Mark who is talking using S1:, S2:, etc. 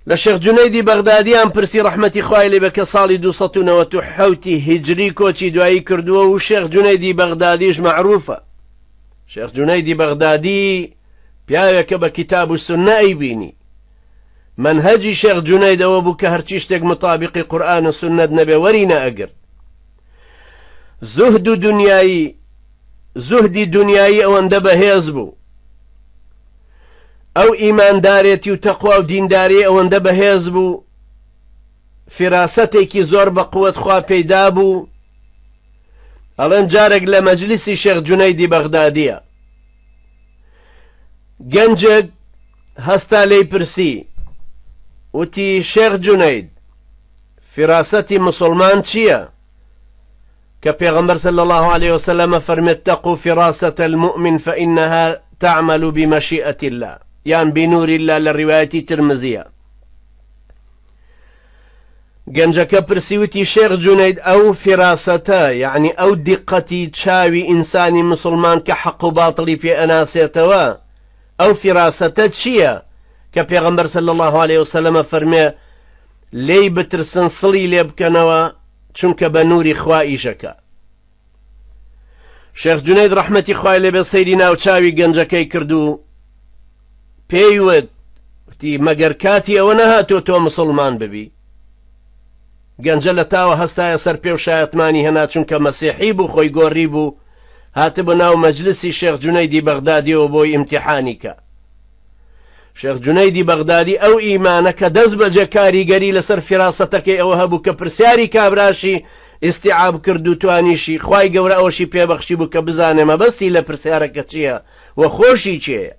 S1: لشيخ جنيدي بغدادي ام برسي رحمتي خوای لێ بە کە ساڵی 297 هجری کۆچی دوایی کردووە و شێخ جونەیدی بەغدادیش معروفە. شێخ جونەیدی بەغدادی پیاوێکە بە کتاب و سنە ئەیبینی. منهجی شێخ جونەیدەوە بوو کە هەرچی شتێک مطابقی قورئان و سنەت نەبێ وەرینە ئەگر. زوهدی دنیایی ئەوەندە بەهێز بوو، ئەو ئیماندارێتی و تەقوا و دینداری ئەوەندە بەهێز بوو، فراستێکی زۆر بە قووەت خوا پەیدا بوو. ئەڵێن جارێک لە مەجلیسی شێخ جونەیدی بەغدادیە گەنجێک هەستا لێی پرسی، وتی شێخ جونەید فراسەتی مسلمان چییە؟ کە پێغەمبەر صلی الله عليه وسلم فەرمێت اتقوا فراسة المؤمن فإنها تعمل بمشيئة الله یان بنور الله لە ڕیوایەتی ترمزیە. گەنجەکە پرسیوتی شێخ جونەید ئەو فراستە یعنی ئەو دیقەتی چاوی ئینسانی مسلمان کە حەق و باڵی پێ ئەناسێتەوە ئەو فراستە چییە کە پێغەمبەر صلی الله عليه وسلم فەرمێ لێی بترسن سڵی لێ بکەنەوە چونکە بە نووری خوا ئیشەکە. شێخ جونەید ڕەحمەتی خوای لێ بێ سەیری ناو چاوی گەنجەکەی کردو، پێیوت وتی مەگەر کاتی ئەوە نەهاتۆ تۆ مسلمان ببی؟ گەنجە لە تاوە هەستایە سەر پێ و شایەتمانی هەنا چونکە مەسیحی بوو، خۆی گۆڕی بوو، هاتبوو ناو مەجلسی شێخ جونەیدی بەغدادیەوە بۆی ئیمتیحانی کە. شێخ جونەیدی بەغدادی ئەو ئیمانە کە دەست بەجێ کاریگەری لەسەر فراستەکەی ئەوە هەبوو کە پرسیاری کابراشی ئیستیعاب کرد و توانیشی خوای گەورە ئەوەشی پێبەخشی بوو کە بزانێ مەبەستی لە پرسیارەکە چییە و خۆشی چێیە.